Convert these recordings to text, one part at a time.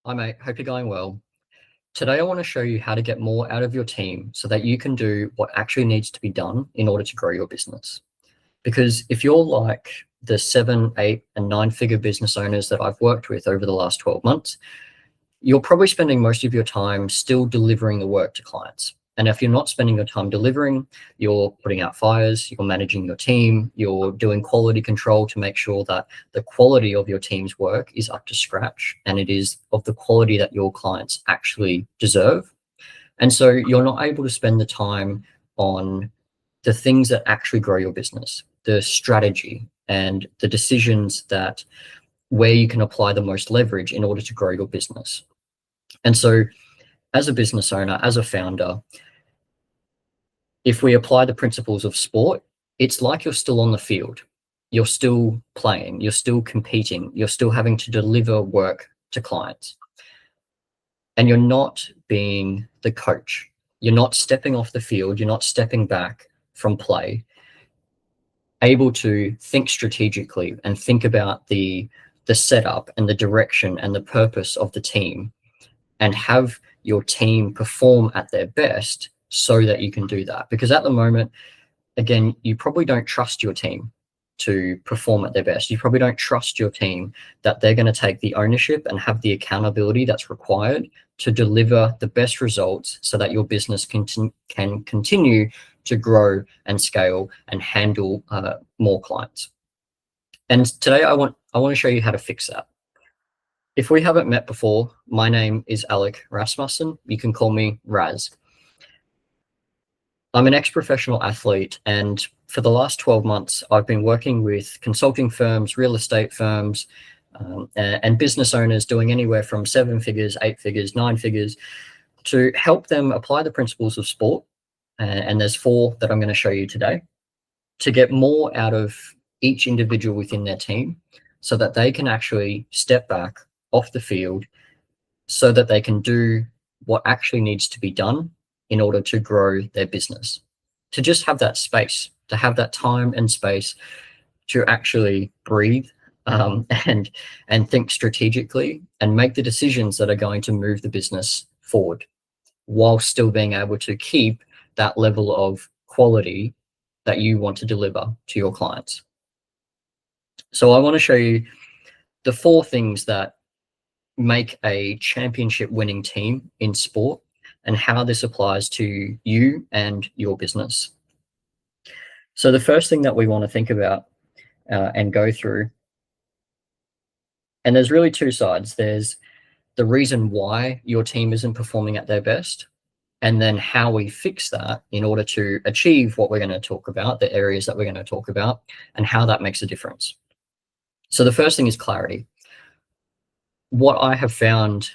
Hi mate, hope you're going well. Today I want to show you how to get more out of your team so that you can do what actually needs to be done in order to grow your business. Because if you're like the 7, 8, and 9-figure business owners that I've worked with over the last 12 months, you're probably spending most of your time still delivering the work to clients. And if you're not spending your time delivering, you're putting out fires, you're managing your team, you're doing quality control to make sure that the quality of your team's work is up to scratch and it is of the quality that your clients actually deserve. And so you're not able to spend the time on the things that actually grow your business, the strategy and the decisions that where you can apply the most leverage in order to grow your business. And so as a business owner, as a founder, if we apply the principles of sport, it's like you're still on the field. You're still playing, you're still competing, you're still having to deliver work to clients. And you're not being the coach. You're not stepping off the field, you're not stepping back from play, able to think strategically and think about the setup and the direction and the purpose of the team and have your team perform at their best so that you can do that. Because at the moment, again, you probably don't trust your team to perform at their best. You probably don't trust your team that they're going to take the ownership and have the accountability that's required to deliver the best results so that your business can continue to grow and scale and handle more clients. And today I want to show you how to fix that. If we haven't met before, my name is Alec Rasmussen. You can call me Raz. I'm an ex-professional athlete, and for the last 12 months, I've been working with consulting firms, real estate firms, and business owners doing anywhere from 7 figures, 8 figures, 9 figures to help them apply the principles of sport. And there's 4 that I'm going to show you today to get more out of each individual within their team so that they can actually step back off the field so that they can do what actually needs to be done in order to grow their business, to just have that space, to have that time and space to actually breathe and think strategically and make the decisions that are going to move the business forward while still being able to keep that level of quality that you want to deliver to your clients. So I want to show you the 4 things that make a championship winning team in sport and how this applies to you and your business. So the first thing that we want to think about and go through, and there's really 2 sides. There's the reason why your team isn't performing at their best, and then how we fix that in order to achieve what we're going to talk about, the areas that we're going to talk about, and how that makes a difference. So the first thing is clarity. What I have found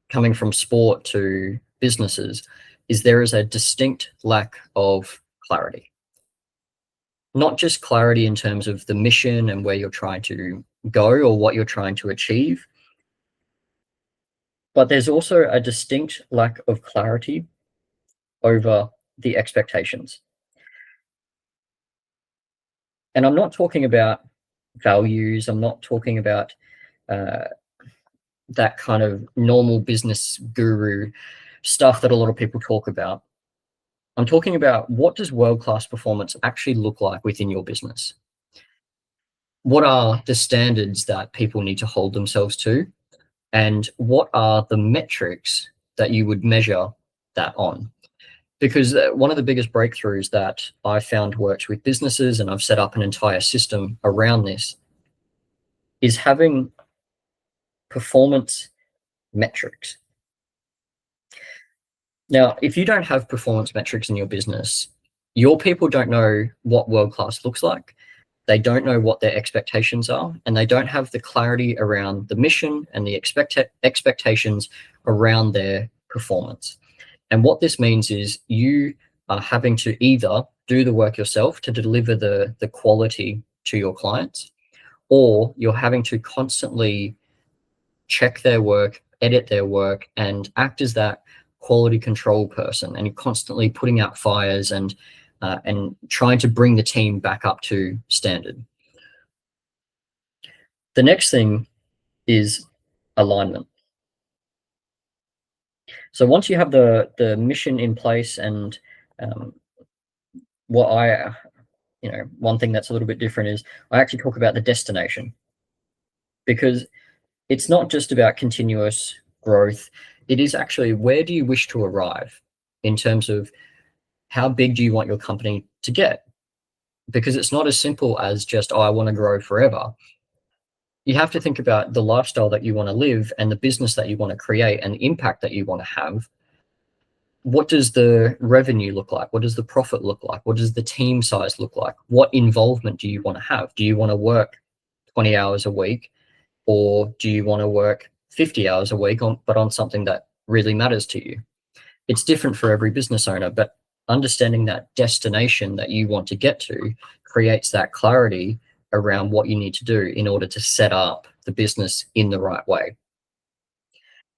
coming from sport to businesses is there is a distinct lack of clarity. Not just clarity in terms of the mission and where you're trying to go or what you're trying to achieve, but there's also a distinct lack of clarity over the expectations. And I'm not talking about values. I'm not talking about that kind of normal business guru stuff that a lot of people talk about. I'm talking about what does world-class performance actually look like within your business? What are the standards that people need to hold themselves to? And what are the metrics that you would measure that on? Because one of the biggest breakthroughs that I found works with businesses, and I've set up an entire system around this, is having performance metrics. Now, if you don't have performance metrics in your business, your people don't know what world-class looks like. They don't know what their expectations are, and they don't have the clarity around the mission and the expectations around their performance. And what this means is you are having to either do the work yourself to deliver the quality to your clients, or you're having to constantly check their work, edit their work, and act as that quality control person, and you're constantly putting out fires and trying to bring the team back up to standard. The next thing is alignment. So once you have the mission in place, and um, what I one thing that's a little bit different is I actually talk about the destination, because it's not just about continuous growth. It is actually, where do you wish to arrive in terms of how big do you want your company to get? Because it's not as simple as just, oh, I want to grow forever. You have to think about the lifestyle that you want to live and the business that you want to create and the impact that you want to have. What does the revenue look like? What does the profit look like? What does the team size look like? What involvement do you want to have? Do you want to work 20 hours a week, or do you want to work 50 hours a week but on something that really matters to you? It's different for every business owner, but understanding that destination that you want to get to creates that clarity around what you need to do in order to set up the business in the right way.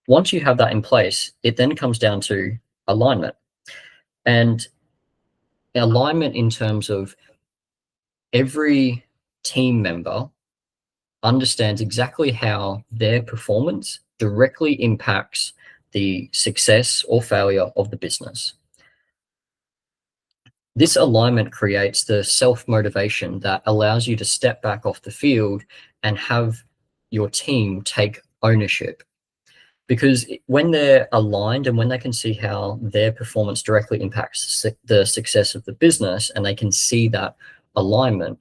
Once you have that in place, it then comes down to alignment. And alignment in terms of every team member understands exactly how their performance directly impacts the success or failure of the business. This alignment creates the self-motivation that allows you to step back off the field and have your team take ownership. Because when they're aligned and when they can see how their performance directly impacts the success of the business, and they can see that alignment,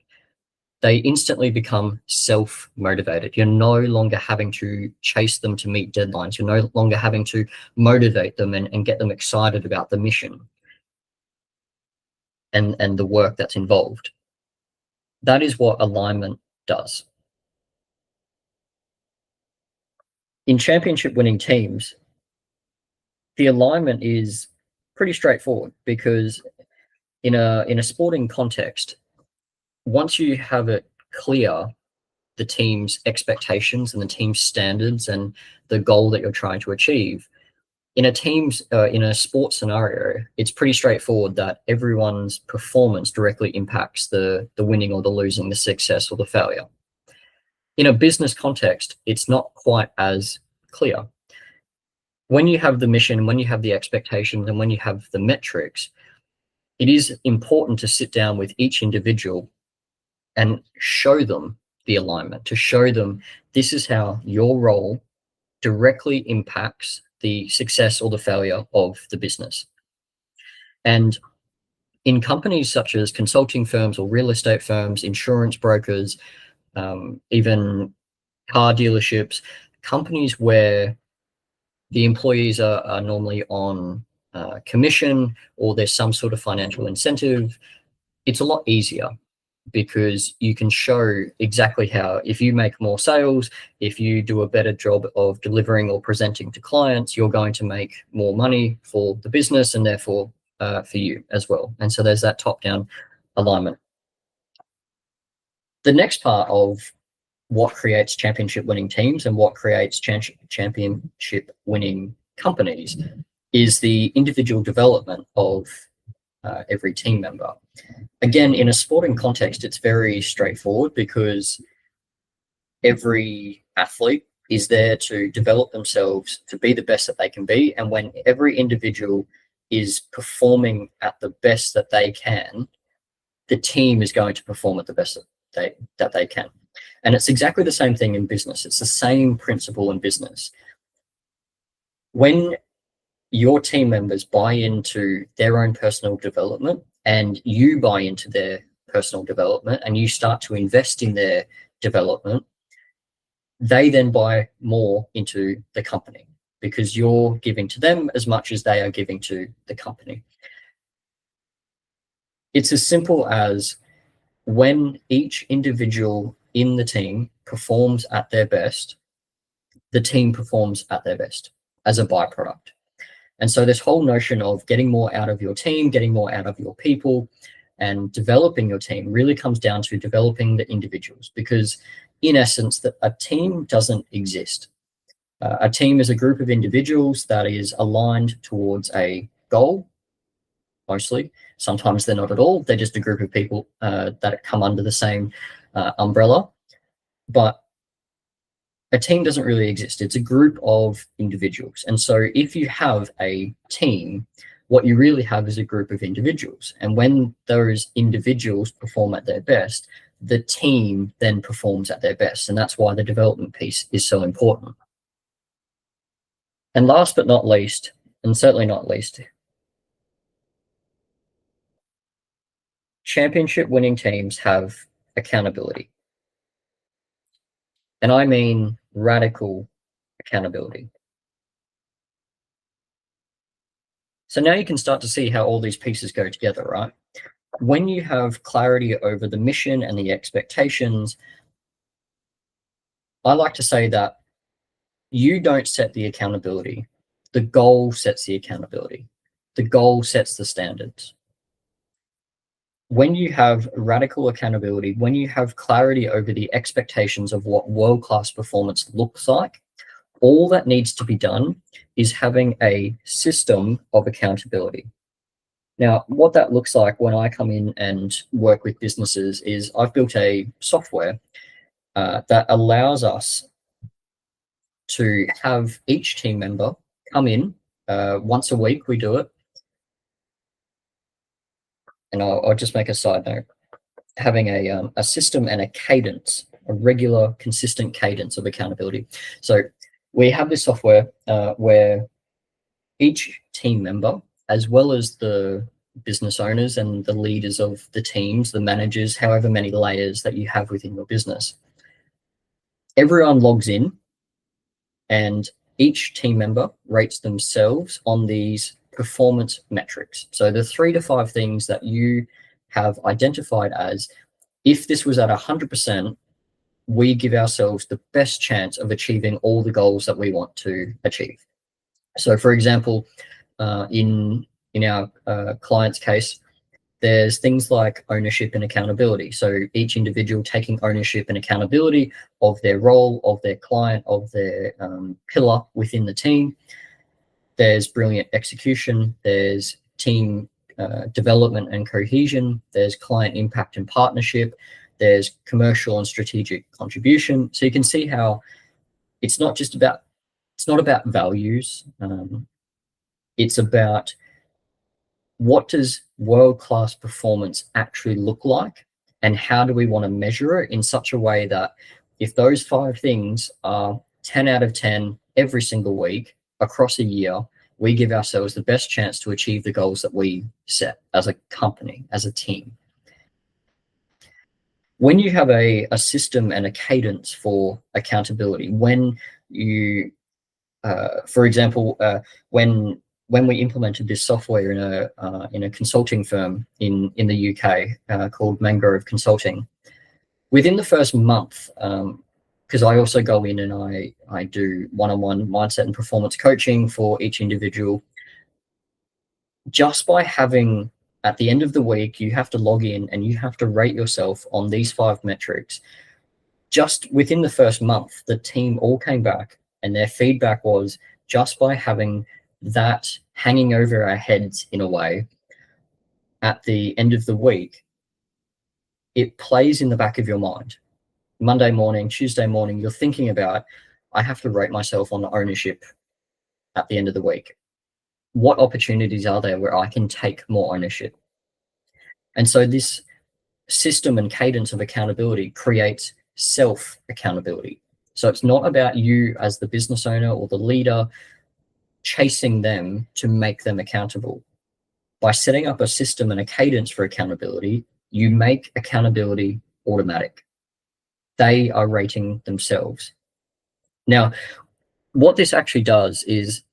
they instantly become self-motivated. You're no longer having to chase them to meet deadlines. You're no longer having to motivate them and get them excited about the mission and the work that's involved. That is what alignment does. In championship winning teams, the alignment is pretty straightforward, because in a sporting context, once you have it clear, the team's expectations and the team's standards and the goal that you're trying to achieve, in a sports scenario, it's pretty straightforward that everyone's performance directly impacts the winning or the losing, the success or the failure. In a business context, it's not quite as clear. When you have the mission, when you have the expectations, and when you have the metrics, it is important to sit down with each individual and show them the alignment, to show them this is how your role directly impacts the success or the failure of the business. And in companies such as consulting firms or real estate firms, insurance brokers, even car dealerships, companies where the employees are normally on commission, or there's some sort of financial incentive, it's a lot easier, because you can show exactly how, if you make more sales, if you do a better job of delivering or presenting to clients, you're going to make more money for the business and therefore for you as well. And so there's that top-down alignment. The next part of what creates championship winning teams and what creates championship winning companies is the individual development of every team member. Again, in a sporting context, it's very straightforward, because every athlete is there to develop themselves to be the best that they can be. And when every individual is performing at the best that they can, the team is going to perform at the best that they can. And it's exactly the same thing in business. It's the same principle in business. When your team members buy into their own personal development, and you buy into their personal development, and you start to invest in their development, they then buy more into the company, because you're giving to them as much as they are giving to the company. It's as simple as, when each individual in the team performs at their best, the team performs at their best as a byproduct. And so this whole notion of getting more out of your team, getting more out of your people, and developing your team really comes down to developing the individuals, because in essence, that a team doesn't exist. A team is a group of individuals that is aligned towards a goal, mostly. Sometimes they're not at all. They're just a group of people that come under the same umbrella. But a team doesn't really exist. It's a group of individuals. And so if you have a team, what you really have is a group of individuals. And when those individuals perform at their best, the team then performs at their best. And that's why the development piece is so important. And last but not least, and certainly not least, championship winning teams have accountability. And I mean radical accountability. So now you can start to see how all these pieces go together, right? When you have clarity over the mission and the expectations, I like to say that you don't set the accountability. The goal sets the accountability. The goal sets the standards. When you have radical accountability, when you have clarity over the expectations of what world-class performance looks like, all that needs to be done is having a system of accountability. Now, what that looks like when I come in and work with businesses is I've built a software that allows us to have each team member come in once a week. We do it. And I'll just make a side note, having a system and a cadence, a regular, consistent cadence of accountability. So we have this software where each team member, as well as the business owners and the leaders of the teams, the managers, however many layers that you have within your business, everyone logs in and each team member rates themselves on these performance metrics. So the 3 to 5 things that you have identified as, if this was at 100%, we give ourselves the best chance of achieving all the goals that we want to achieve. So for example, in our client's case, there's things like ownership and accountability. So each individual taking ownership and accountability of their role, of their client, of their pillar within the team. There's brilliant execution. There's team development and cohesion. There's client impact and partnership. There's commercial and strategic contribution. So you can see how it's not about values. It's about, what does world-class performance actually look like, and how do we want to measure it in such a way that if those 5 things are 10 out of 10 every single week across a year, we give ourselves the best chance to achieve the goals that we set as a company, as a team. When you have a system and a cadence for accountability, when you, for example, when we implemented this software in a consulting firm in the UK called Mangrove Consulting, within the first month, because I also go in and I do one-on-one mindset and performance coaching for each individual, just by having, at the end of the week, you have to log in and you have to rate yourself on these 5 metrics. Just within the first month, the team all came back and their feedback was, just by having that hanging over our heads in a way, at the end of the week, it plays in the back of your mind. Monday morning, Tuesday morning, you're thinking about, I have to rate myself on ownership at the end of the week. What opportunities are there where I can take more ownership? And so this system and cadence of accountability creates self-accountability. So it's not about you as the business owner or the leader chasing them to make them accountable. By setting up a system and a cadence for accountability, you make accountability automatic. They are rating themselves. Now, what this actually does is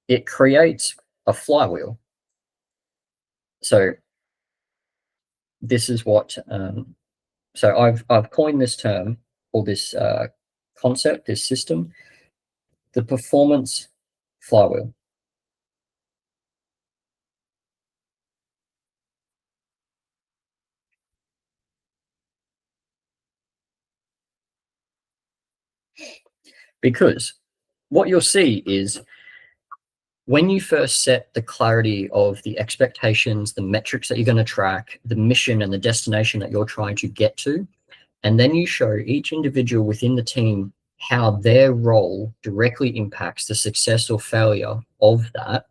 it creates a flywheel. So this is what, so I've coined this term, or this concept, this system, the performance flywheel. Because what you'll see is, when you first set the clarity of the expectations, the metrics that you're going to track, the mission and the destination that you're trying to get to, and then you show each individual within the team how their role directly impacts the success or failure of that.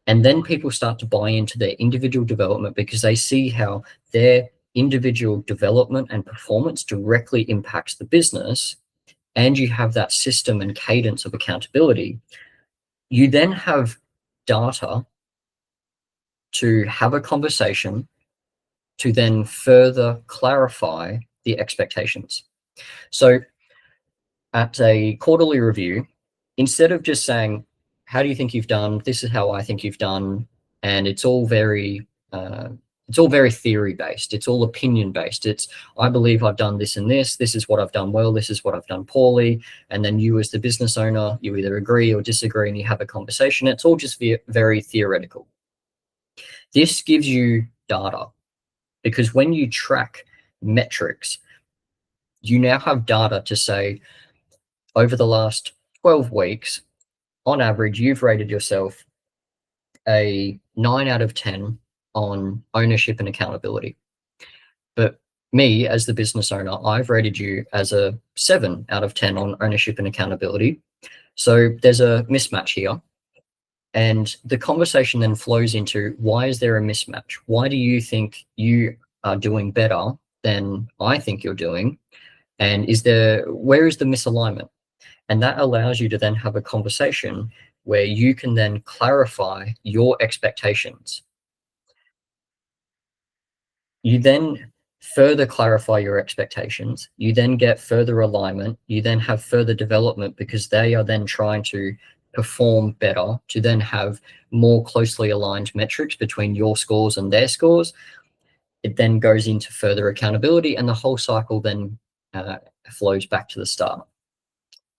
And then people start to buy into their individual development because they see how their individual development and performance directly impacts the business. And you have that system and cadence of accountability. You then have data to have a conversation to then further clarify the expectations. So at a quarterly review, instead of just saying, how do you think you've done? This is how I think you've done. And it's all very theory based. It's all opinion based. It's, I believe I've done this and this. This is what I've done well. This is what I've done poorly. And then you as the business owner, you either agree or disagree and you have a conversation. It's all just very theoretical. This gives you data because when you track metrics, you now have data to say, over the last 12 weeks, on average, you've rated yourself a 9 out of 10 on ownership and accountability. But me, as the business owner, I've rated you as a 7 out of 10 on ownership and accountability. So there's a mismatch here. And the conversation then flows into, why is there a mismatch? Why do you think you are doing better than I think you're doing? And where is the misalignment? And that allows you to then have a conversation where you can then clarify your expectations. You then further clarify your expectations. You then get further alignment. You then have further development because they are then trying to perform better to then have more closely aligned metrics between your scores and their scores. It then goes into further accountability and the whole cycle then flows back to the start.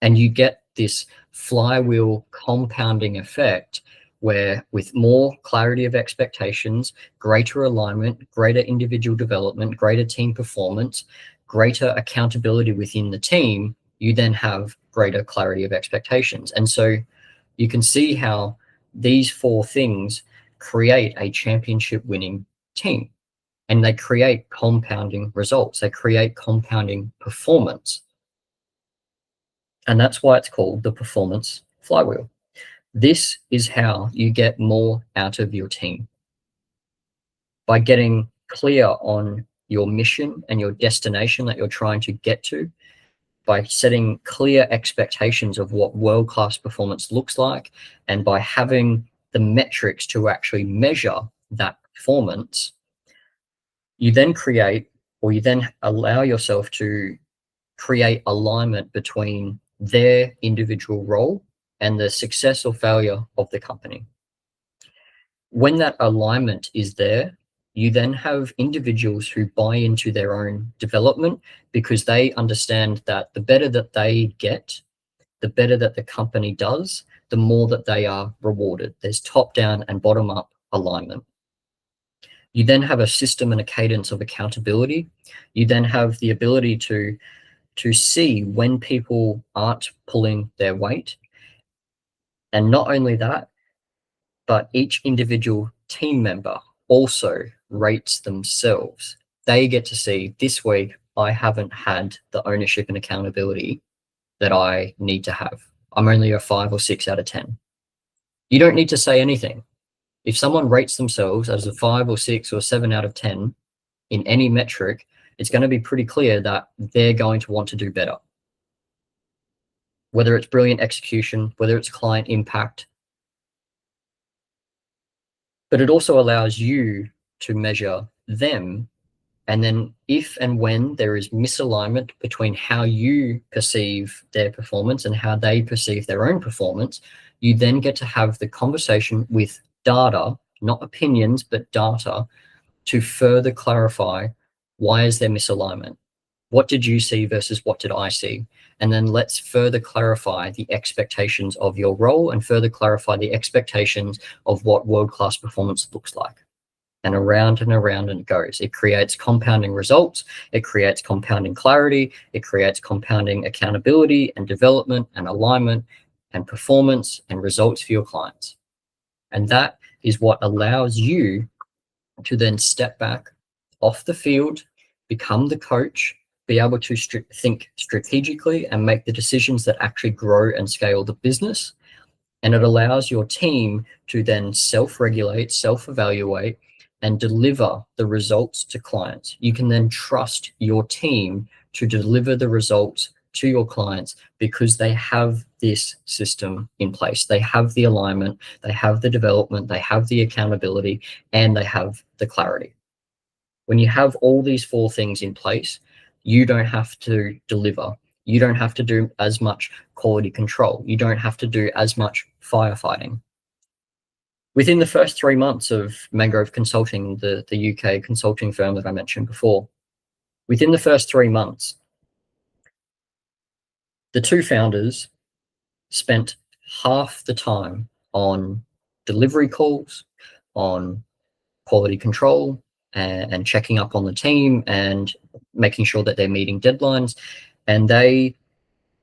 And you get this flywheel compounding effect where with more clarity of expectations, greater alignment, greater individual development, greater team performance, greater accountability within the team, you then have greater clarity of expectations. And so you can see how these 4 things create a championship winning team, and they create compounding results. They create compounding performance. And that's why it's called the performance flywheel. This is how you get more out of your team. By getting clear on your mission and your destination that you're trying to get to, by setting clear expectations of what world-class performance looks like, and by having the metrics to actually measure that performance, you then allow yourself to create alignment between their individual role and the success or failure of the company. When that alignment is there, you then have individuals who buy into their own development because they understand that the better that they get, the better that the company does, the more that they are rewarded. There's top-down and bottom-up alignment. You then have a system and a cadence of accountability. You then have the ability to see when people aren't pulling their weight. And not only that, but each individual team member also rates themselves. They get to see, this week, I haven't had the ownership and accountability that I need to have. I'm only a 5 or 6 out of 10. You don't need to say anything. If someone rates themselves as a 5 or 6 or 7 out of 10 in any metric, it's going to be pretty clear that they're going to want to do better. Whether it's brilliant execution, whether it's client impact. But it also allows you to measure them. And then if and when there is misalignment between how you perceive their performance and how they perceive their own performance, you then get to have the conversation with data, not opinions, but data, to further clarify, why is there misalignment? What did you see versus what did I see? And then let's further clarify the expectations of your role and further clarify the expectations of what world-class performance looks like. And around it goes. It creates compounding results. It creates compounding clarity. It creates compounding accountability and development and alignment and performance and results for your clients. And that is what allows you to then step back off the field, become the coach, be able to think strategically and make the decisions that actually grow and scale the business. And it allows your team to then self-regulate, self-evaluate, and deliver the results to clients. You can then trust your team to deliver the results to your clients because they have this system in place. They have the alignment, they have the development, they have the accountability, and they have the clarity. When you have all these four things in place, you don't have to deliver. You don't have to do as much quality control. You don't have to do as much firefighting. Within the first 3 months of Mangrove Consulting, the UK consulting firm that I mentioned before, within the first 3 months, the two founders spent half the time on delivery calls, on quality control, and checking up on the team and making sure that they're meeting deadlines. And they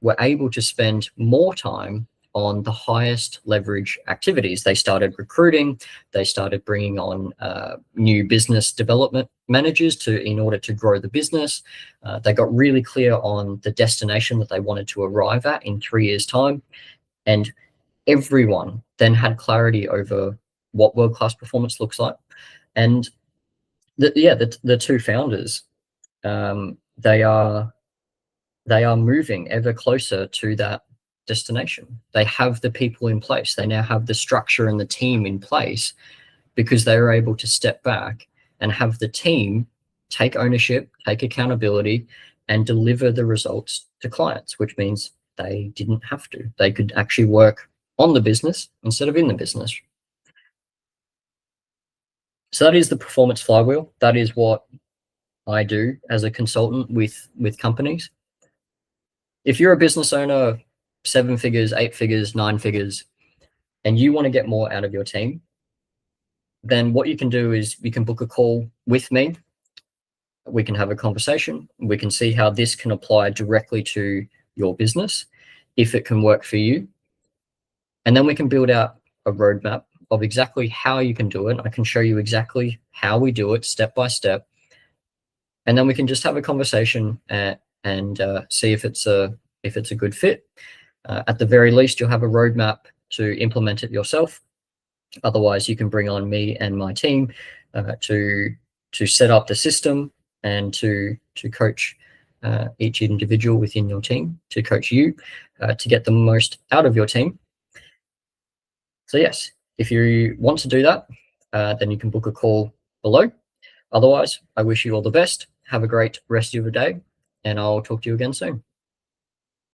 were able to spend more time on the highest leverage activities. They started recruiting, they started bringing on new business development managers in order to grow the business. They got really clear on the destination that they wanted to arrive at in 3 years' time. And everyone then had clarity over what world-class performance looks like. And the two founders, they are moving ever closer to that destination. They have the people in place. They now have the structure and the team in place because they were able to step back and have the team take ownership, take accountability, and deliver the results to clients, which means they didn't have to. They could actually work on the business instead of in the business. So that is the performance flywheel. That is what I do as a consultant with companies. If you're a business owner, 7 figures, 8 figures, 9 figures, and you want to get more out of your team, then what you can do is you can book a call with me. We can have a conversation. We can see how this can apply directly to your business, if it can work for you. And then we can build out a roadmap of exactly how you can do it. I can show you exactly how we do it step by step. And then we can just have a conversation and see if it's a good fit. At the very least, you'll have a roadmap to implement it yourself. Otherwise, you can bring on me and my team to set up the system and to coach each individual within your team, to coach you to get the most out of your team. So yes, if you want to do that, then you can book a call below. Otherwise, I wish you all the best. Have a great rest of your day, and I'll talk to you again soon.